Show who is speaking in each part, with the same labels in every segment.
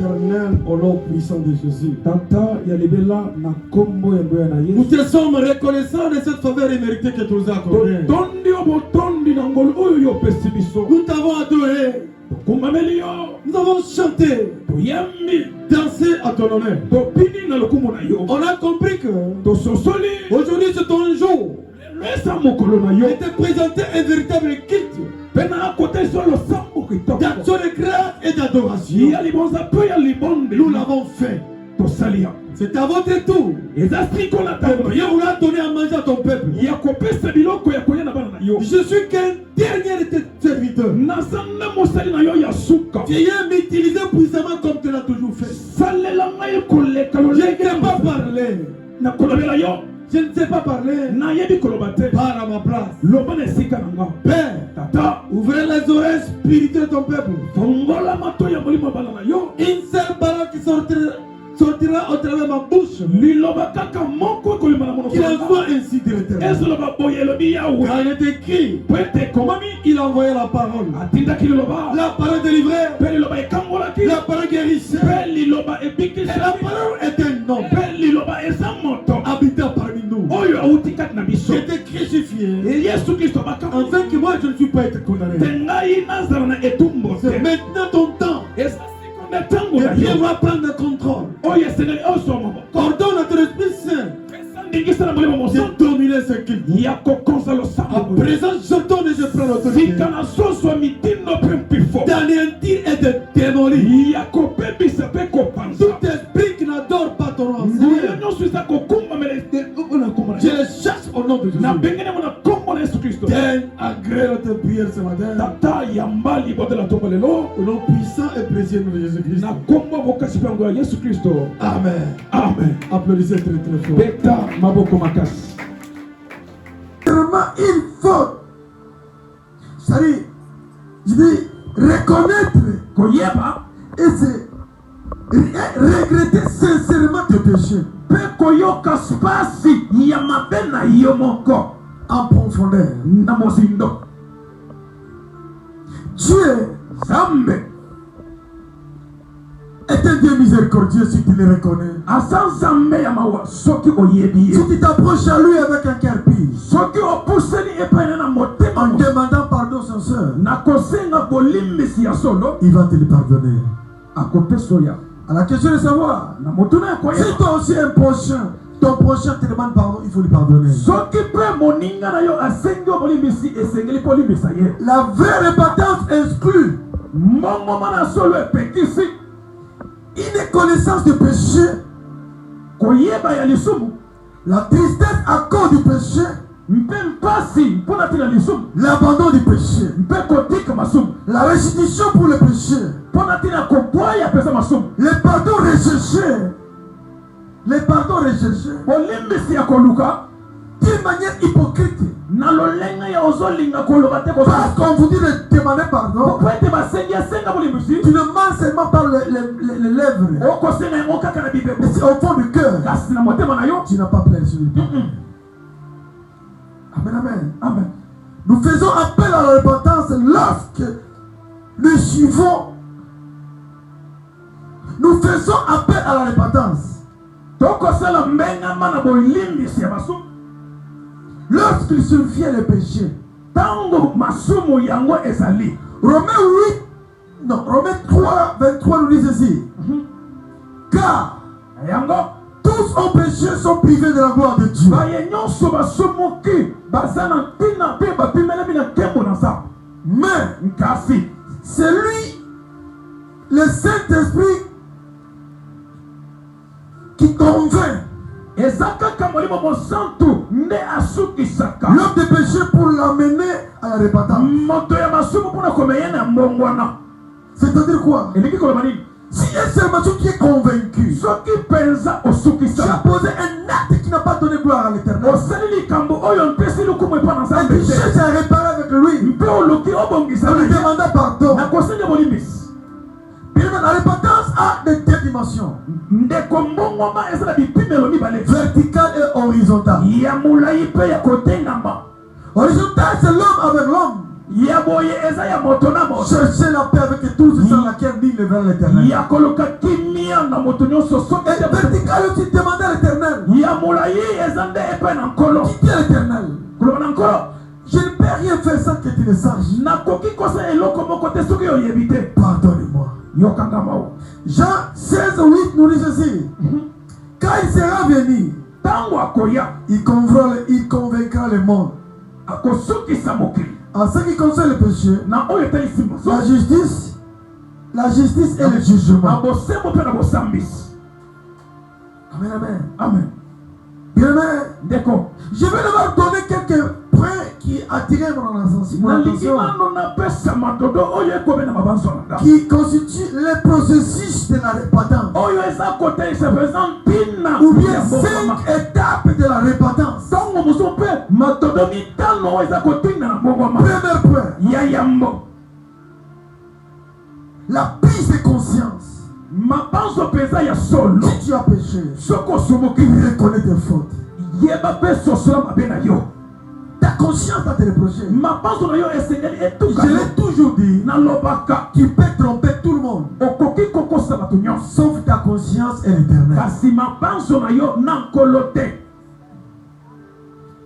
Speaker 1: éternel au nom puissant de Jésus.
Speaker 2: Nous te sommes reconnaissants de cette faveur imméritée que tu nous as accordée. Nous t'avons adoré. Nous avons chanté, dansé à ton honneur. On a compris que aujourd'hui c'est ton jour. Et te présenter un véritable culte d'action de grâce et d'adoration. Nous l'avons fait. C'est à votre tour. Dieu voulait donner à manger à ton peuple. Je suis qu'un dernier de tes serviteurs. Tu viens m'utiliser puissamment comme tu l'as toujours fait. Je ne sais pas parler. Je ne sais pas parler. Parle à ma place. Père, ouvrez les oreilles spirituelles de ton peuple. Une seule parole qui sortira au travers de ma bouche. Qu'il en soit ainsi de l'Éternel. Car il est écrit, il a envoyé la parole. La parole délivrée. La parole guérissée. Et la parole est un nom. Habitant parmi nous. J'étais crucifié. Afin que moi je ne suis pas été condamné. C'est maintenant ton temps. Et Dieu va prendre le contrôle. Ordonne à ton Esprit Saint de dominer ce qu'il dit. À présent, je tourne et je prends l'autorité d'anéantir et de démolir tout esprit qui n'adore pas ton nom. Je le chasse au nom de Jésus. Tiens, agrée notre prière ce matin. Au nom puissant et précieux de Jésus-Christ. Amen. Amen.
Speaker 1: Applaudissez très très fort.
Speaker 3: Vraiment, il faut, c'est-à-dire, je dis, reconnaître et c'est regretter sincèrement tes péchés en profondeur. Dieu est un Dieu miséricordieux si tu le reconnais. Si tu t'approches à lui avec un cœur pur, en demandant pardon sincère, il va te le pardonner. À la question de savoir, si toi aussi un prochain, ton prochain te demande pardon, il faut lui pardonner. La vraie repentance exclut une connaissance du péché, la tristesse à cause du péché, l'abandon du péché, la restitution pour le péché, les pardons recherchés, d'une manière hypocrite. Parce qu'on vous dit de demander pardon, tu ne mens seulement par les lèvres, mais c'est au fond du cœur. Tu n'as pas plaisir. Amen, amen, amen. Nous faisons appel à la repentance lorsque nous suivons. Nous faisons appel à la repentance lorsqu'il suffit le péché. Romains 3, 23 nous dit ceci. Car tous ont péché, sont privés de la gloire de Dieu. Mais c'est lui, le Saint-Esprit, qui convainc l'homme de péché pour l'amener à la repentance. C'est-à-dire quoi? Si un seul maçon qui est convaincu, qui a posé un acte qui n'a pas donné gloire à l'Éternel, et qui cherche à réparer avec lui, en lui demandant pardon. La repentance a des deux dimensions, verticale et horizontale. Horizontale, c'est l'homme avec l'homme. Cherchez la paix avec tous sans laquelle ni le vers l'éternel. Et vertical, tu demandes à l'éternel. Qui est l'éternel? Je ne peux rien faire sans que tu le saches. Pardonne-moi. Jean 16:8 nous dit ceci. Quand il sera venu, il convaincra le monde. En ce qui concerne le péché, la justice et le jugement. Amen, amen.
Speaker 2: Amen.
Speaker 3: Bien aimé, d'accord. Je vais devoir donner quelques points qui attirent mon attention, qui constituent les processus de la repentance, ou bien 5 étapes de la repentance. Premier point, la prise de conscience. Si tu as péché, reconnais tes fautes. Ta conscience va te reprocher. Je l'ai toujours dit. Tu peux tromper tout le monde, sauf ta conscience et l'éternel.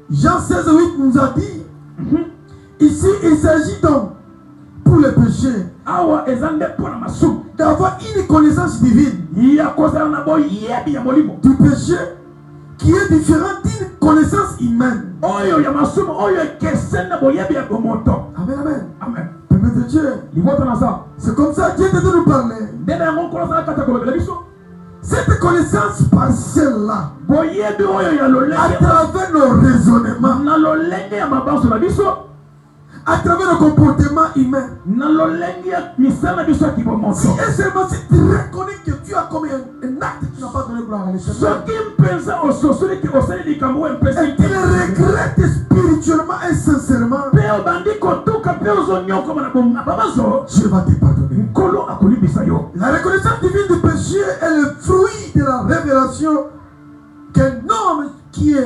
Speaker 3: Jean 16:8 nous a dit, ici il s'agit donc pour le péché d'avoir une connaissance divine du péché qui est différente d'une connaissance humaine. Amen, amen.
Speaker 2: Amen.
Speaker 3: Peuple de Dieu, c'est comme ça que Dieu devait nous parler. Cette connaissance partielle-là, à travers nos raisonnements, à travers le comportement humain, si et seulement si tu reconnais que tu as commis un acte qui n'a pas donné gloire à l'éternel, et tu le regrettes spirituellement et sincèrement, Dieu va te pardonner. La reconnaissance divine du péché est le fruit de la révélation qu'un homme qui a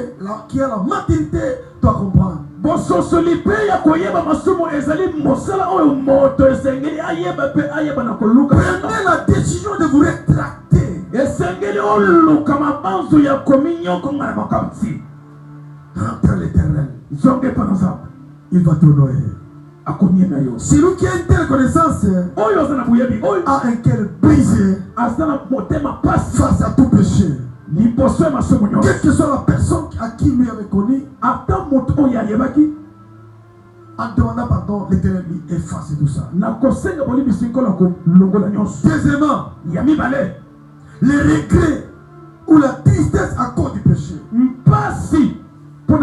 Speaker 3: la maturité doit comprendre. Prenez la décision de vous rétracter. Rentre à l'éternel. Il va t'honorer. Celui qui a une telle connaissance a un cœur brisé face à tout péché. Quelle que soit la personne à qui lui avait connu, en demandant pardon, l'éternel lui efface tout ça. Deuxièmement, les regrets ou la tristesse à cause du péché. Il y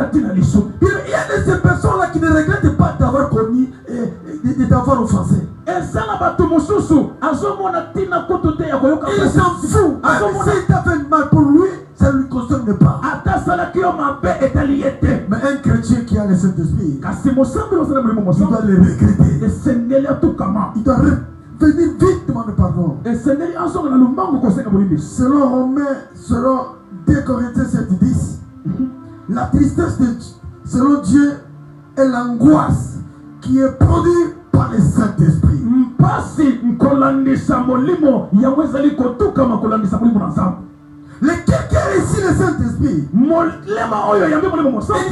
Speaker 3: a de ces personnes-là qui ne regrettent pas d'avoir connu et de t'avoir offensé. Ils s'en foutent. S'il t'a fait mal pour lui, ça ne lui concerne pas. Mais un chrétien qui a le Saint-Esprit, il doit le regretter. Il doit venir vite demander pardon. Selon 2 Corinthiens 7:10, la tristesse selon Dieu est l'angoisse qui est produite par le Saint-Esprit. Lequel qui a ici le Saint-Esprit, il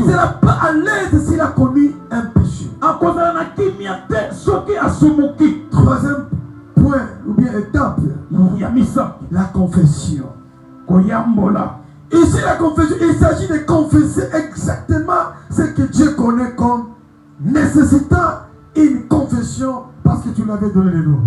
Speaker 3: ne sera pas à l'aise s'il a commis un péché. Troisième point ou bien étape, la confession. Ici la confession, il s'agit de confesser exactement ce que Dieu connaît comme nécessitant une confession parce que tu l'avais donné le nom.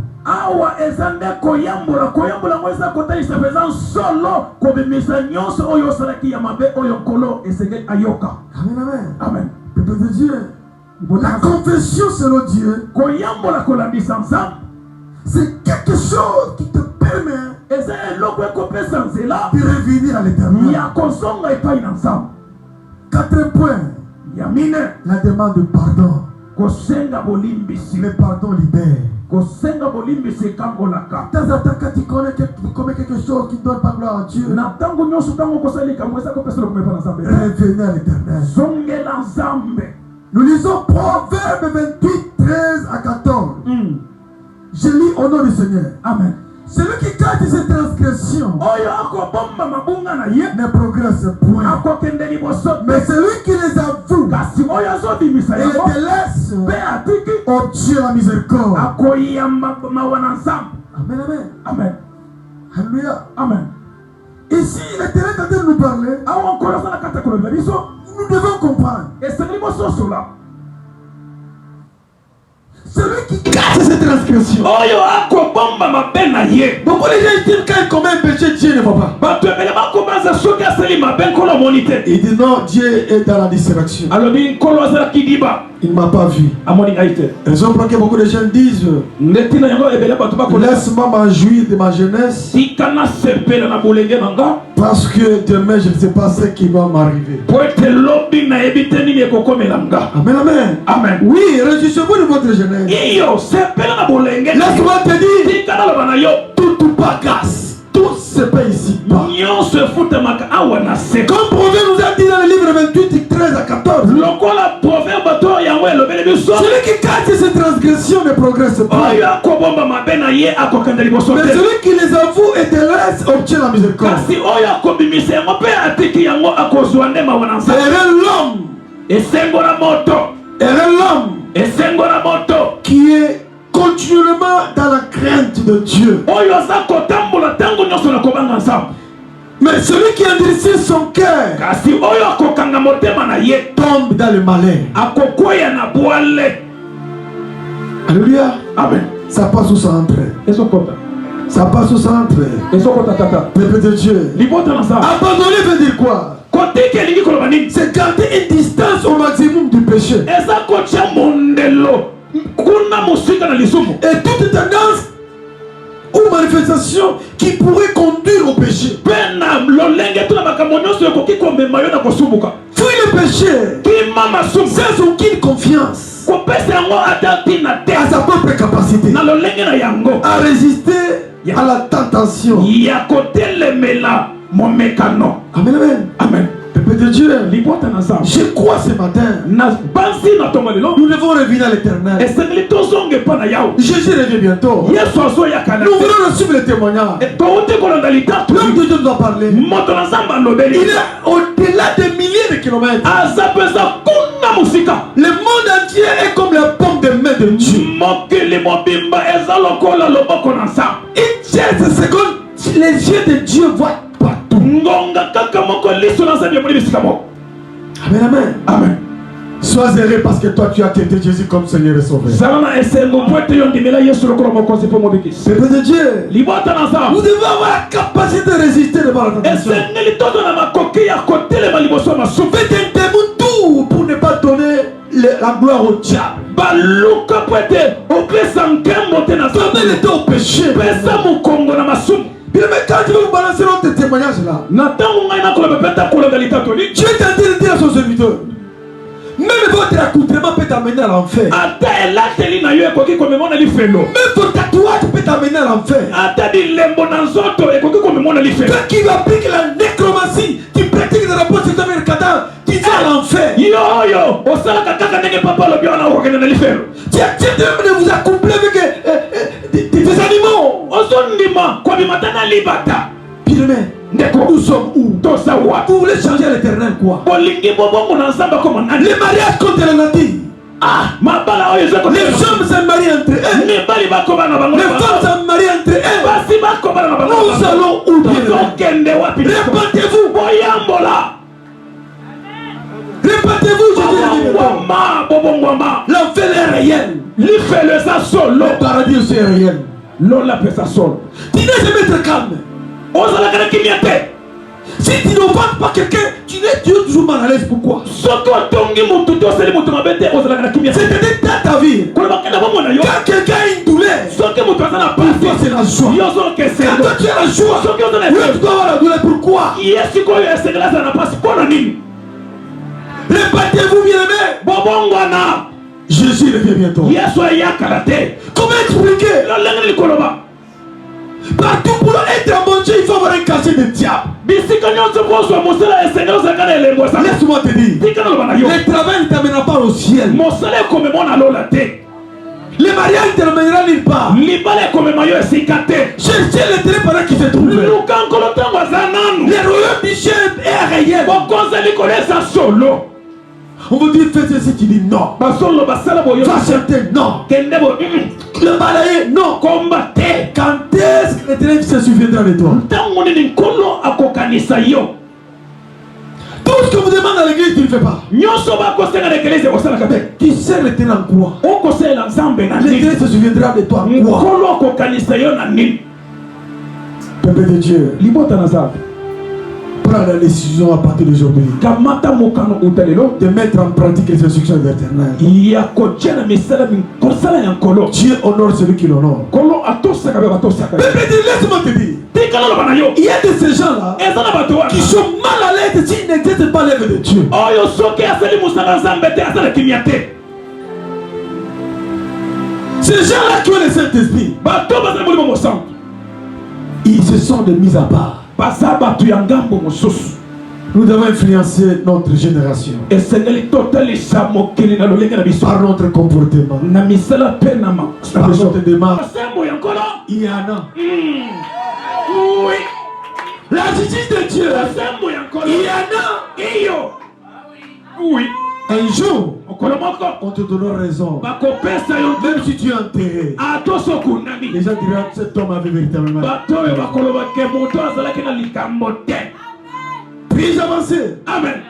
Speaker 3: Amen, amen.
Speaker 2: Amen.
Speaker 3: Peuple de Dieu, la confession selon Dieu, c'est quelque chose qui te permet de revenir à l'éternel. 4 points. La demande de pardon. Le pardon libère. De temps en temps, quand tu commets quelque chose qui ne donne pas gloire à Dieu, revenez à l'éternel. Nous lisons Proverbe 28, 13 à 14. Je lis au nom du Seigneur. Amen. Celui qui cache ses transgressions ne progresse point. Mais celui qui les avoue et les délaisse obtient la miséricorde. Amen, amen.
Speaker 2: Amen.
Speaker 3: Alléluia.
Speaker 2: Amen.
Speaker 3: Ici, l'Éternel est en train de nous parler. Nous devons comprendre. Celui qui cache ses transgressions. Beaucoup de gens disent quand il commet un péché, Dieu ne va pas. Il dit non, Dieu est dans la distraction. Il ne m'a pas vu. Raison pour laquelle beaucoup de gens disent laisse-moi m'en jouir de ma jeunesse. Parce que demain je ne sais pas ce qui va m'arriver. Amen, amen.
Speaker 2: Amen.
Speaker 3: Oui, réjouissez-vous de votre jeunesse. Laisse-moi te dire, tout bagasse. Tout se paye ici bas. Comme Proverbe nous a dit dans le livre 28, 13 à 14. Celui qui cache ses transgressions ne progresse pas. Mais celui qui les avoue et délaisse obtient la miséricorde. L'homme qui est continuellement dans la crainte de Dieu. Mais celui qui endurcit son cœur tombe dans le malheur. Alléluia.
Speaker 2: Amen.
Speaker 3: Ça passe où ça entre. Ça passe où ça entre. Peuple de Dieu. Abandonner veut dire quoi? C'est garder une distance au maximum du péché. Et toute tendance ou manifestation qui pourrait conduire au péché. Fuis le péché sans aucune confiance à sa propre capacité à résister à la tentation. Amen, amen.
Speaker 2: Amen.
Speaker 3: Peuple de Dieu, je crois ce matin, nous devons revenir à l'Éternel. Jésus revient bientôt. Nous voulons suivre le témoignage. L'homme de Dieu nous a parlé. Il est au-delà des milliers de kilomètres. Le monde entier est comme la paume de main de Dieu. Une seule seconde, les yeux de Dieu voient partout. Amen, amen.
Speaker 2: Amen.
Speaker 3: Sois heureux parce que toi tu as accepté Jésus comme Seigneur et Sauveur. Peuple de Dieu, vous devez avoir la capacité de résister devant la tentation. Faites un tout pour ne pas donner la gloire au diable. Donnez le temps au péché. Mais quand tu veux vous balancer notre témoignage là, Dieu est en train de dire à son serviteur, même votre accoutrement peut t'amener à l'enfer. Même votre tatouage peut t'amener à l'enfer. Toi qui appliques la nécromancie, qui pratique des rapports sexuels avec le cadavre, tu vas à l'enfer. Tu acceptes même de vous accoupler avec des animaux. Bien-aimé, nous sommes où? Vous voulez changer à l'Éternel quoi? Les mariages contre la nature. Les hommes se marient entre eux. Les femmes se marient entre eux. Nous allons où? Répentez-vous. Répentez-vous, Jésus. L'enfer est réel. Le paradis aussi est réel. Tu n'es jamais être calme. Si tu n'offenses pas quelqu'un, tu es toujours mal à l'aise. Pourquoi? C'est-à-dire dans ta vie, quand quelqu'un a une douleur, pour toi c'est la joie. Quand toi tu as la joie, tu dois avoir la douleur. Pourquoi? Répétez-vous bien aimé. Jésus revient bientôt. Comment expliquer? Partout pour être à manger, il faut avoir un cachet de diable. Laisse-moi te dire, le travail ne t'amènera pas au ciel. Le mariage ne terminera nulle part. Cherchez l'intérêt pendant qu'il se trouve. Le royaume du chef est réel. On vous dit faites ceci, tu dis non. Va chanter, non. Le balayer, non. Quand est-ce que l'éternel se souviendra de toi? Tout ce que vous demandez à l'église, tu ne le fais pas. Tu sais l'éternel en quoi? L'éternel se souviendra de toi en quoi? Peuple de Dieu, prends la décision à partir d'aujourd'hui de mettre en pratique les instructions de l'éternel. Dieu honore celui qui l'honore. Peuple de Dieu, laisse-moi te dire. Il y a de ces gens-là qui sont mal à l'aise s'ils n'exercent pas l'œuvre de Dieu. Ces gens-là qui ont le Saint-Esprit, ils se sont de mis à part. Nous devons influencer notre génération par notre comportement, par notre démarche. Il y en a. Oui. La justice de Dieu. Il y en a. Oui. Un jour, on te donnera raison. Même si tu es enterré, les gens diront que cet homme avait véritablement. Puis-je avancer? Amen.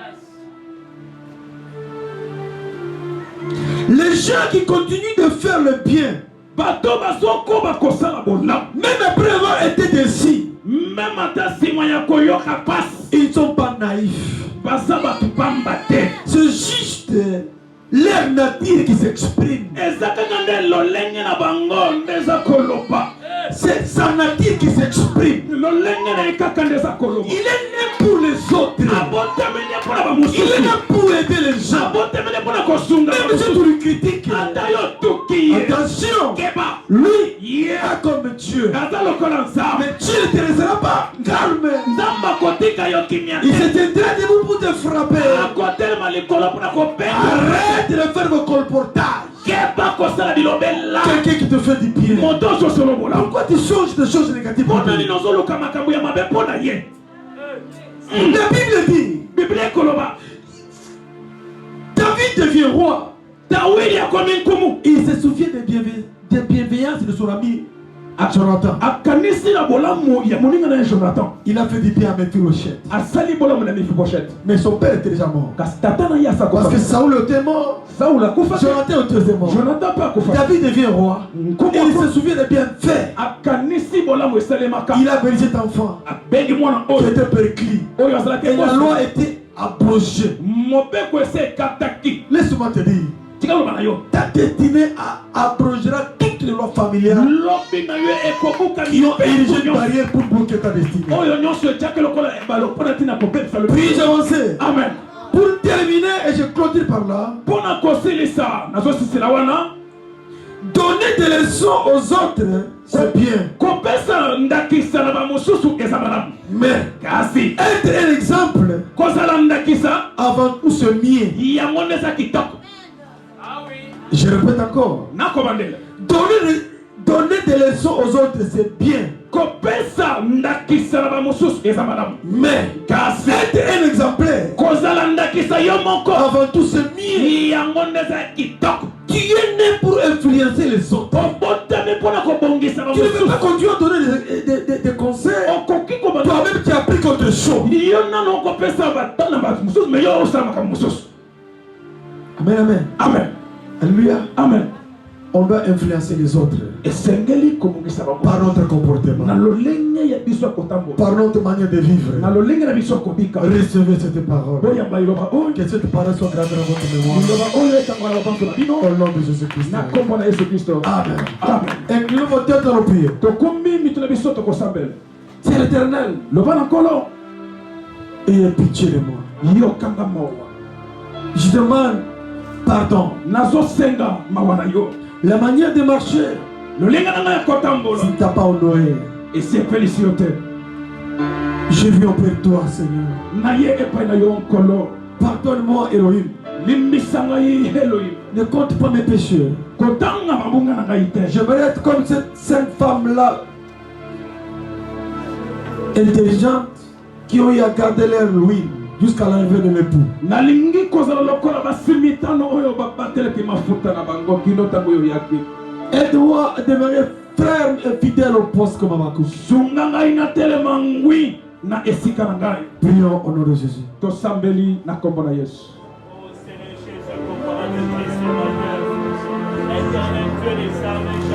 Speaker 3: Les gens qui continuent de faire le bien, même après avoir été déçus, ils ne sont pas naïfs. C'est juste leur nature qui s'exprime. C'est sa nature qui s'exprime. Il est né pour les autres. Il est né pour aider les gens. Même si tu lui critiques, attention, lui est comme Dieu. Mais Dieu ne te laissera pas calme. Il se tiendra debout pour te frapper. Arrête de faire vos colportages. Quelqu'un qui te fait du bien. Pourquoi tu changes de choses négatives? La Bible dit, David devient roi. Il se souvient des bienveillances de son ami Jonathan. Il a fait du bien à Mephibosheth. Mais son père était déjà mort. Parce que Saoul était mort. Jonathan était mort. David devient roi. Et il se souvient des bienfaits. Il a béni cet enfant qui était perclus. Et la loi était abrogée. Laisse-moi te dire, ta destinée abrogera toutes les lois familiales qui ont érigé une barrière pour bloquer ta destinée. Puis-je avancer? Amen. Pour terminer, et je clôture par là, donner des leçons aux autres, c'est bien. Mais être un exemple, avant tout se mier. Je répète encore. Donner des leçons aux autres, c'est bien. Mais être un exemplaire, avant tout se mier. Tu es né pour influencer les autres. Tu ne peux pas continuer à donner des conseils. Toi-même tu appliques autre chose. Amen, amen. Amen. Alléluia. Amen. On doit influencer les autres par notre comportement, par notre manière de vivre. Recevez cette parole. Que cette parole soit gravée dans votre mémoire. Au nom de Jésus-Christ. Amen. Amen. Inclinez vos têtes dans le prière. C'est l'Éternel. Ayez pitié de moi. Je demande pardon. La manière de marcher, si tu n'as pas honoré, je viens auprès de toi, Seigneur.
Speaker 1: Pardonne-moi, Elohim. Ne compte pas mes péchés. J'aimerais être comme cette sainte femme-là, intelligente, qui ont eu à garder leur Louis jusqu'à l'arrivée de l'époux. Aide-moi à demeurer ferme et fidèle au poste comme Amakou. Prions au nom de Jésus.
Speaker 4: Oh Seigneur Jésus, accompagne Christ, ma Dieu. Éternel Dieu des armées,